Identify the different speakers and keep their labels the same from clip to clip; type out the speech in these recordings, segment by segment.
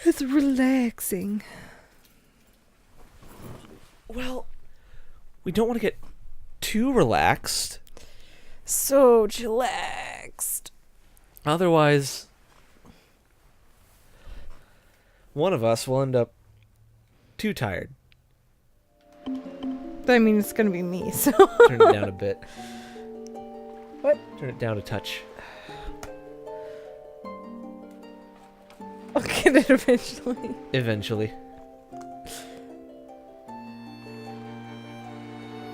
Speaker 1: It's relaxing.
Speaker 2: Well, we don't want to get too relaxed.
Speaker 1: So chillaxed.
Speaker 2: Otherwise, one of us will end up too tired.
Speaker 1: I mean, it's gonna be me, so.
Speaker 2: Turn it down a bit.
Speaker 1: What?
Speaker 2: Turn it down a touch.
Speaker 1: I'll get it eventually.
Speaker 2: Eventually.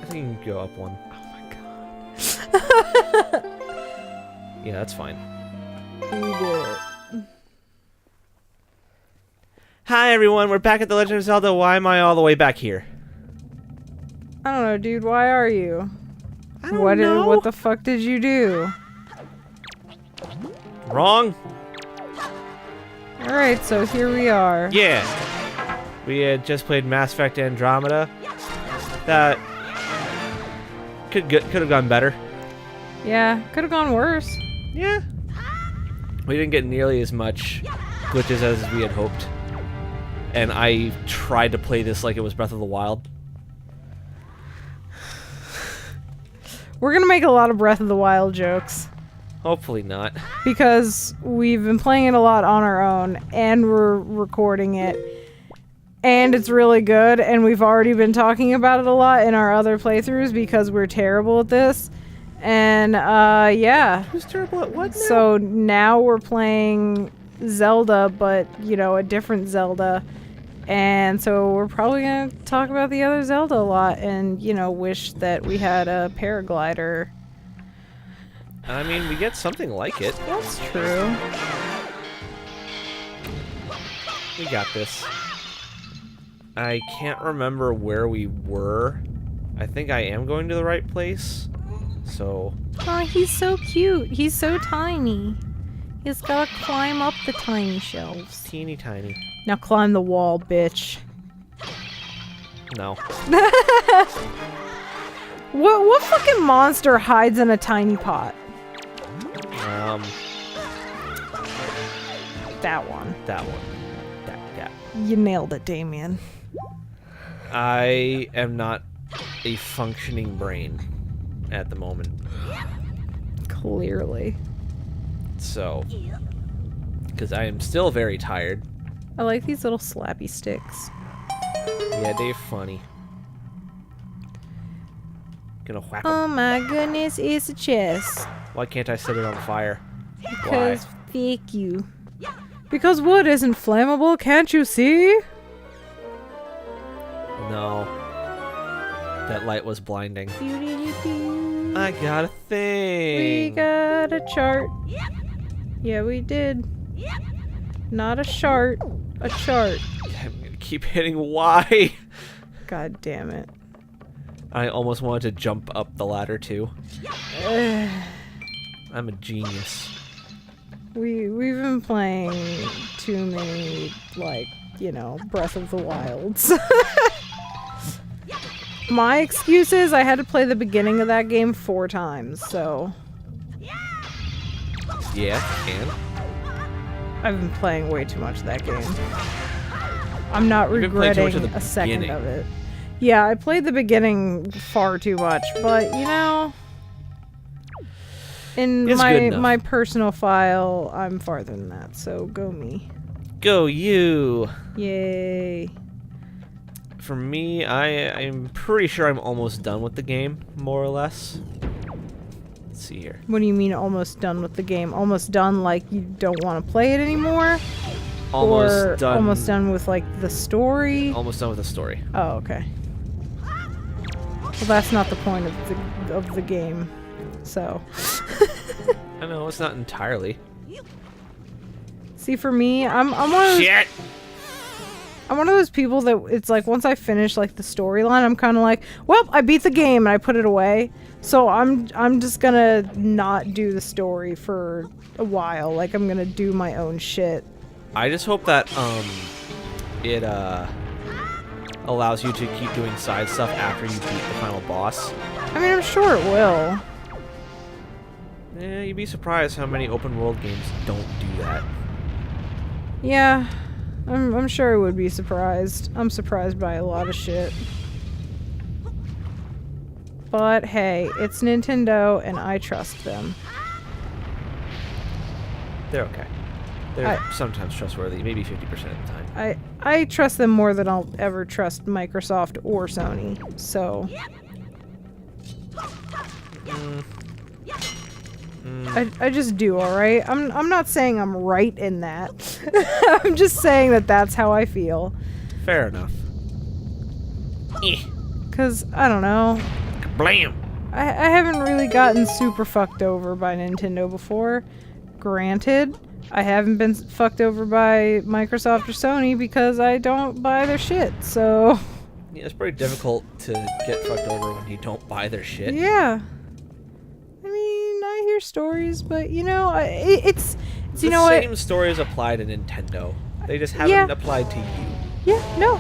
Speaker 2: I think you can go up one.
Speaker 1: Oh my god.
Speaker 2: Yeah, that's fine.
Speaker 1: You did it.
Speaker 2: Hi everyone, we're back at The Legend of Zelda. Why am I all the way back here?
Speaker 1: I don't know, dude. Why are you?
Speaker 2: I don't know.
Speaker 1: What the fuck did you do?
Speaker 2: Wrong.
Speaker 1: Alright, so here we are.
Speaker 2: Yeah. We had just played Mass Effect Andromeda. That could have gone better.
Speaker 1: Yeah, could have gone worse.
Speaker 2: Yeah. We didn't get nearly as much glitches as we had hoped. And I tried to play this like it was Breath of the Wild.
Speaker 1: We're gonna make a lot of Breath of the Wild jokes.
Speaker 2: Hopefully not.
Speaker 1: Because we've been playing it a lot on our own, and we're recording it. And it's really good, and we've already been talking about it a lot in our other playthroughs because we're terrible at this. And, yeah.
Speaker 2: Who's terrible at what now?
Speaker 1: So now we're playing Zelda, but, you know, a different Zelda. And so we're probably going to talk about the other Zelda a lot and, you know, wish that we had a paraglider.
Speaker 2: I mean, we get something like it.
Speaker 1: That's true.
Speaker 2: We got this. I can't remember where we were. I think I am going to the right place. So...
Speaker 1: Oh, he's so cute. He's so tiny. He's gotta climb up the tiny shelves.
Speaker 2: Teeny tiny.
Speaker 1: Now climb the wall, bitch.
Speaker 2: No.
Speaker 1: What fucking monster hides in a tiny pot? That one.
Speaker 2: That one. That.
Speaker 1: You nailed it, Damien.
Speaker 2: I am not a functioning brain at the moment.
Speaker 1: Clearly.
Speaker 2: So, because I am still very tired.
Speaker 1: I like these little slappy sticks.
Speaker 2: Yeah, they're funny. Gonna whack 'em.
Speaker 1: Oh my goodness, it's a chest.
Speaker 2: Why can't I set it on fire?
Speaker 1: Because fuck you. Because wood isn't flammable, can't you see?
Speaker 2: No. That light was blinding.
Speaker 1: Doo-doo-doo-doo.
Speaker 2: I got a thing.
Speaker 1: We got a chart. Yeah, we did. Not a chart, a chart.
Speaker 2: I'm gonna keep hitting Y.
Speaker 1: God damn it.
Speaker 2: I almost wanted to jump up the ladder too.
Speaker 1: Ugh.
Speaker 2: I'm a genius.
Speaker 1: We've been playing too many, like, you know, Breath of the Wilds. My excuse is I had to play the beginning of that game 4 times, so...
Speaker 2: Yeah, and?
Speaker 1: I've been playing way too much of that game. I'm not
Speaker 2: You've been playing too much
Speaker 1: regretting
Speaker 2: of the
Speaker 1: a second
Speaker 2: beginning.
Speaker 1: of it. Yeah, I played the beginning far too much, but, you know... In
Speaker 2: It's good enough.
Speaker 1: my personal file, I'm farther than that, so go me.
Speaker 2: Go you!
Speaker 1: Yay.
Speaker 2: For me, I'm pretty sure I'm almost done with the game, more or less. Let's see here.
Speaker 1: What do you mean almost done with the game? Almost done like you don't want to play it anymore?
Speaker 2: Almost
Speaker 1: or
Speaker 2: done.
Speaker 1: almost done with like the story?
Speaker 2: Almost done with the story.
Speaker 1: Oh, okay. Well, that's not the point of the game. So.
Speaker 2: I know, it's not entirely.
Speaker 1: See, for me, I'm one of those,
Speaker 2: Shit!
Speaker 1: I'm one of those people that it's like once I finish like the storyline, I'm kind of like, well, I beat the game and I put it away. So I'm just gonna not do the story for a while. Like I'm gonna do my own shit.
Speaker 2: I just hope that it allows you to keep doing side stuff after you beat the final boss.
Speaker 1: I mean, I'm sure it will.
Speaker 2: Yeah, you'd be surprised how many open world games don't do that.
Speaker 1: Yeah. I'm sure I would be surprised. I'm surprised by a lot of shit. But hey, it's Nintendo and I trust them.
Speaker 2: They're okay. They're sometimes trustworthy, maybe 50% of the time.
Speaker 1: I trust them more than I'll ever trust Microsoft or Sony. So I just do, alright? I'm not saying I'm right in that. I'm just saying that that's how I feel.
Speaker 2: Fair enough.
Speaker 1: Cause I don't know.
Speaker 2: Blam!
Speaker 1: I haven't really gotten super fucked over by Nintendo before. Granted, I haven't been fucked over by Microsoft or Sony because I don't buy their shit, so...
Speaker 2: Yeah, it's pretty difficult to get fucked over when you don't buy their shit.
Speaker 1: Yeah. I mean, I hear stories, but, you know, it's you know what?
Speaker 2: The same stories apply to Nintendo. They just haven't applied to you.
Speaker 1: Yeah, no.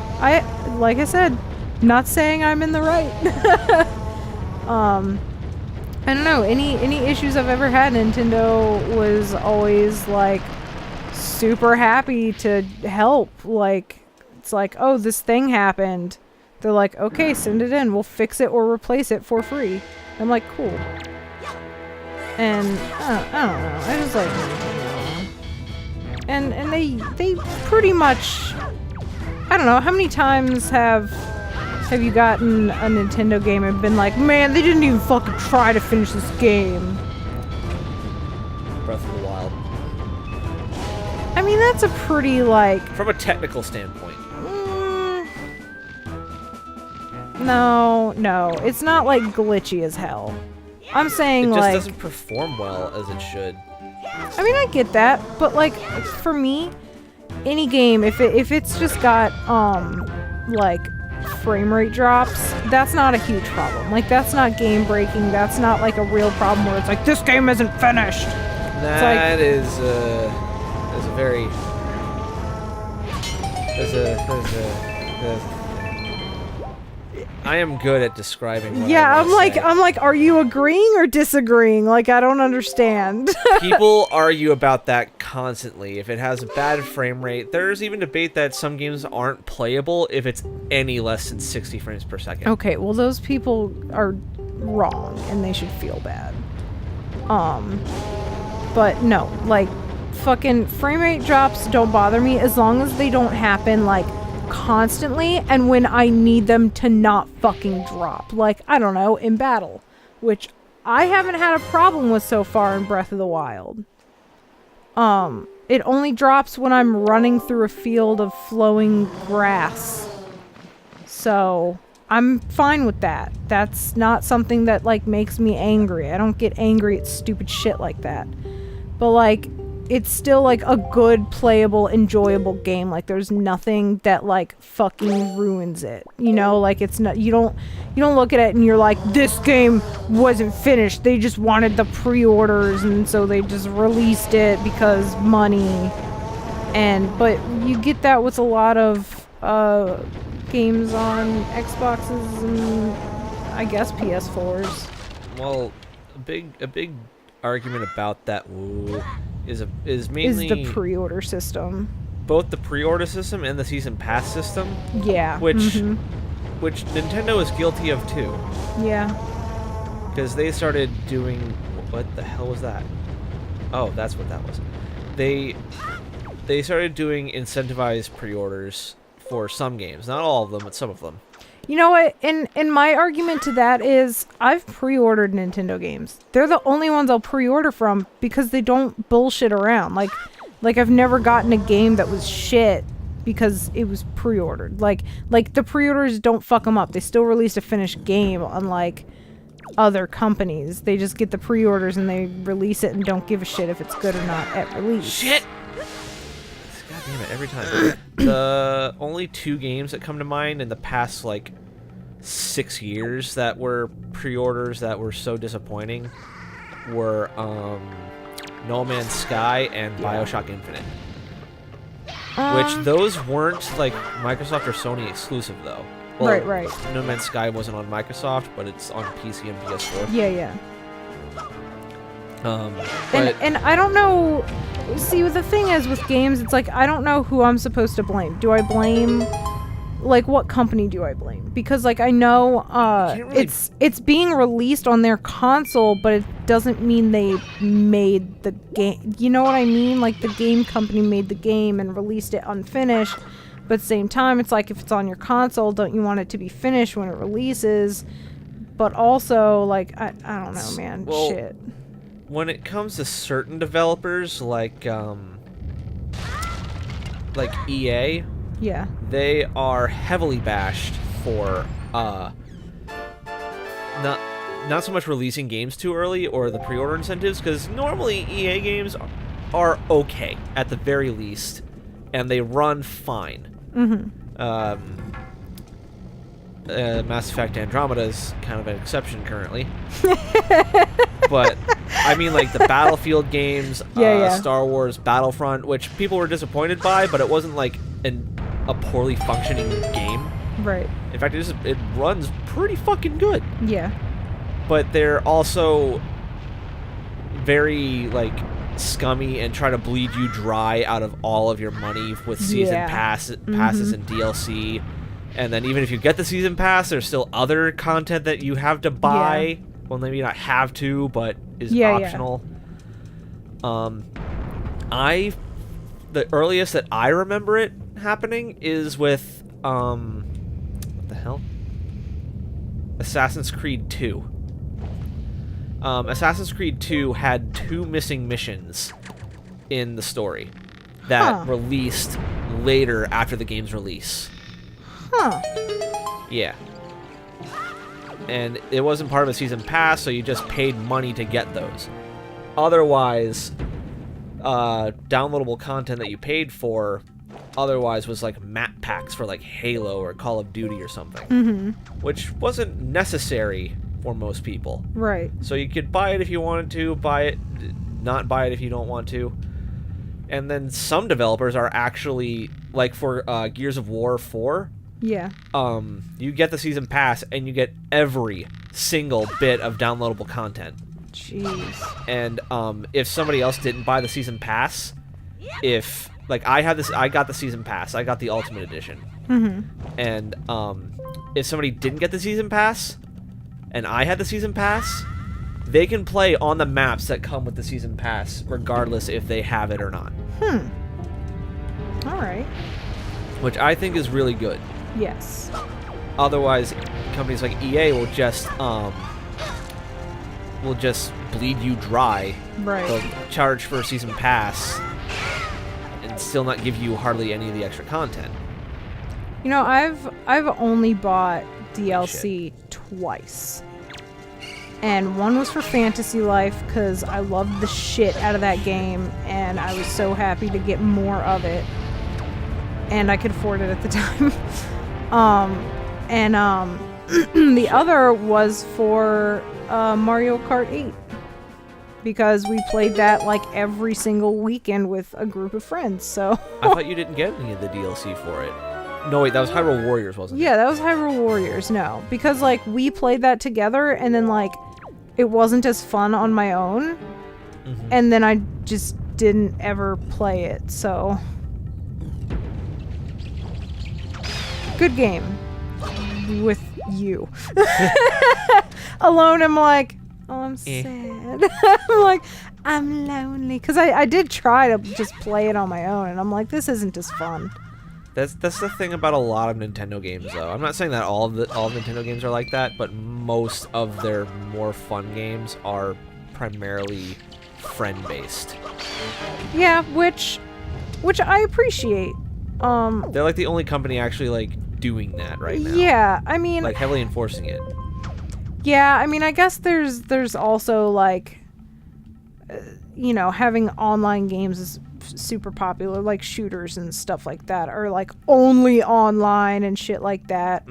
Speaker 1: Like I said, not saying I'm in the right. I don't know, any issues I've ever had, Nintendo was always, like, super happy to help. Like, it's like, oh, this thing happened. They're like, okay, send it in. We'll fix it or replace it for free. I'm like, cool. And, I don't know. I just like Nintendo. And they pretty much... I don't know, how many times have you gotten a Nintendo game and been like, man, they didn't even fucking try to finish this game?
Speaker 2: Breath of the Wild.
Speaker 1: I mean, that's a pretty, like...
Speaker 2: From a technical standpoint.
Speaker 1: No. It's not, like, glitchy as hell. I'm saying, like...
Speaker 2: It just doesn't perform well as it should.
Speaker 1: I mean, I get that, but, like, for me, any game, if it's just got, like... frame rate drops, that's not a huge problem. Like, that's not game breaking. That's not like a real problem where it's like, this game isn't finished.
Speaker 2: That is a very I am good at describing what I'm
Speaker 1: like, are you agreeing or disagreeing? Like, I don't understand.
Speaker 2: People argue about that constantly. If it has a bad frame rate, there's even debate that some games aren't playable if it's any less than 60 frames per second.
Speaker 1: Okay, well, those people are wrong and they should feel bad. But no, like, fucking frame rate drops don't bother me as long as they don't happen, like, constantly and when I need them to not fucking drop. Like, I don't know, in battle, which I haven't had a problem with so far in Breath of the Wild. It only drops when I'm running through a field of flowing grass. So, I'm fine with that. That's not something that, like, makes me angry. I don't get angry at stupid shit like that. But, like, it's still, like, a good, playable, enjoyable game. Like, there's nothing that, like, fucking ruins it. You know, like, it's not, you don't look at it and you're like, this game wasn't finished. They just wanted the pre-orders and so they just released it because money. But you get that with a lot of, games on Xboxes and, I guess, PS4s.
Speaker 2: Well, a big argument about that is mainly
Speaker 1: the pre-order system.
Speaker 2: Both the pre-order system and the season pass system.
Speaker 1: Yeah.
Speaker 2: Which Nintendo is guilty of too.
Speaker 1: Yeah.
Speaker 2: Because they started doing, what the hell was that? Oh, that's what that was. They started doing incentivized pre-orders for some games, not all of them, but some of them.
Speaker 1: You know what? And my argument to that is I've pre-ordered Nintendo games. They're the only ones I'll pre-order from because they don't bullshit around. Like I've never gotten a game that was shit because it was pre-ordered. Like the pre-orders don't fuck them up. They still released a finished game, unlike other companies. They just get the pre-orders and they release it and don't give a shit if it's good or not at release.
Speaker 2: Shit! God damn it, every time. The only two games that come to mind in the past, like, 6 years that were pre-orders that were so disappointing were, No Man's Sky and Bioshock Infinite. Which, those weren't, like, Microsoft or Sony exclusive, though. Well,
Speaker 1: right.
Speaker 2: No Man's Sky wasn't on Microsoft, but it's on PC and PS4.
Speaker 1: Yeah.
Speaker 2: But
Speaker 1: And I don't know, see, the thing is with games, it's like I don't know who I'm supposed to blame. Do I blame, like, what company do I blame? Because, like, I know
Speaker 2: really...
Speaker 1: it's being released on their console, but it doesn't mean they made the game. You know what I mean? Like, the game company made the game and released it unfinished. But at the same time, it's like if it's on your console, don't you want it to be finished when it releases? But also, like, I don't know, man.
Speaker 2: Well,
Speaker 1: shit.
Speaker 2: When it comes to certain developers, like EA,
Speaker 1: Yeah.
Speaker 2: they are heavily bashed for not so much releasing games too early or the pre-order incentives, because normally EA games are okay at the very least, and they run fine. Mass Effect Andromeda is kind of an exception currently. But, I mean, like, the Battlefield games, Star Wars Battlefront, which people were disappointed by, but it wasn't, like, a poorly functioning game.
Speaker 1: Right.
Speaker 2: In fact, it runs pretty fucking good.
Speaker 1: Yeah.
Speaker 2: But they're also very, like, scummy and try to bleed you dry out of all of your money with season passes and DLC. And then even if you get the season pass, there's still other content that you have to buy. Yeah. Well, maybe not have to, but is optional. The earliest that I remember it happening is with what the hell? Assassin's Creed 2. Assassin's Creed 2 had 2 missing missions in the story that released later after the game's release.
Speaker 1: Huh.
Speaker 2: Yeah. And it wasn't part of a season pass, so you just paid money to get those. Otherwise, downloadable content that you paid for otherwise was like map packs for like Halo or Call of Duty or something. Which wasn't necessary for most people.
Speaker 1: Right.
Speaker 2: So you could buy it if you wanted to, buy it, not buy it if you don't want to. And then some developers are actually, like for Gears of War 4,
Speaker 1: yeah.
Speaker 2: You get the season pass and you get every single bit of downloadable content.
Speaker 1: Jeez.
Speaker 2: And if somebody else didn't buy the season pass, if like I got the season pass, I got the Ultimate Edition. And if somebody didn't get the season pass and I had the season pass, they can play on the maps that come with the season pass regardless if they have it or not.
Speaker 1: All right.
Speaker 2: Which I think is really good.
Speaker 1: Yes.
Speaker 2: Otherwise, companies like EA will just bleed you dry.
Speaker 1: Right.
Speaker 2: They'll charge for a season pass and still not give you hardly any of the extra content.
Speaker 1: You know, I've only bought DLC twice. And one was for Fantasy Life because I loved the shit out of that game and I was so happy to get more of it. And I could afford it at the time. The other was for Mario Kart 8 because we played that like every single weekend with a group of friends. So
Speaker 2: I thought you didn't get any of the DLC for it. No, wait, that was Hyrule Warriors, wasn't it?
Speaker 1: Yeah, that was Hyrule Warriors. No, because like we played that together, and then like it wasn't as fun on my own, and then I just didn't ever play it. So. Good game with you. Alone, I'm like, oh, I'm sad. I'm like, I'm lonely. Because I did try to just play it on my own, and I'm like, this isn't as fun.
Speaker 2: That's the thing about a lot of Nintendo games, though. I'm not saying that all Nintendo games are like that, but most of their more fun games are primarily friend-based.
Speaker 1: Yeah, which I appreciate.
Speaker 2: They're like the only company actually like doing that right now.
Speaker 1: Yeah, I mean,
Speaker 2: like heavily enforcing it.
Speaker 1: Yeah, I mean, I guess there's also like, you know, having online games is super popular, like shooters and stuff like that, or like only online and shit like that.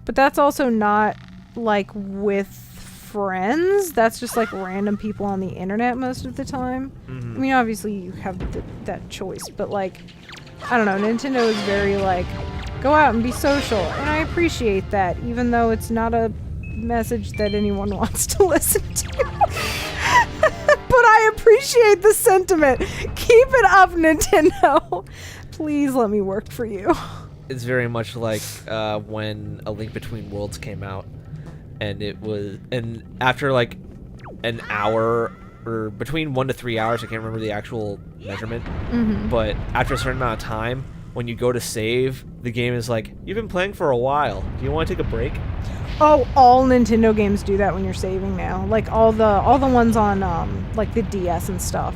Speaker 1: But that's also not like with friends. That's just like random people on the internet most of the time. I mean, obviously you have that choice, but like, I don't know, Nintendo is very like, go out and be social, and I appreciate that, even though it's not a message that anyone wants to listen to. But I appreciate appreciate the sentiment. Keep it up, Nintendo. Please let me work for you.
Speaker 2: It's very much like when A Link Between Worlds came out, and after like an hour or between 1 to 3 hours, I can't remember the actual measurement, but after a certain amount of time, when you go to save, the game is like, you've been playing for a while. Do you want to take a break?
Speaker 1: Oh, all Nintendo games do that when you're saving now. Like all the ones on like the DS and stuff.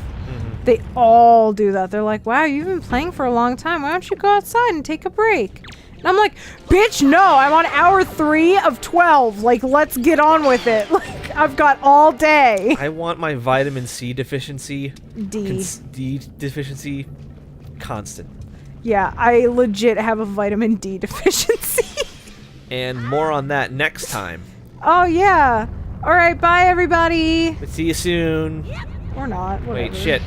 Speaker 1: They all do that. They're like, wow, you've been playing for a long time. Why don't you go outside and take a break? And I'm like, bitch, no, I'm on hour 3 of 12. Like, let's get on with it. Like, I've got all day.
Speaker 2: I want my vitamin C deficiency.
Speaker 1: D
Speaker 2: deficiency constant.
Speaker 1: Yeah, I legit have a vitamin D deficiency.
Speaker 2: And more on that next time.
Speaker 1: Oh, yeah. All right, bye, everybody.
Speaker 2: See you soon.
Speaker 1: Or not. Whatever.
Speaker 2: Wait, shit.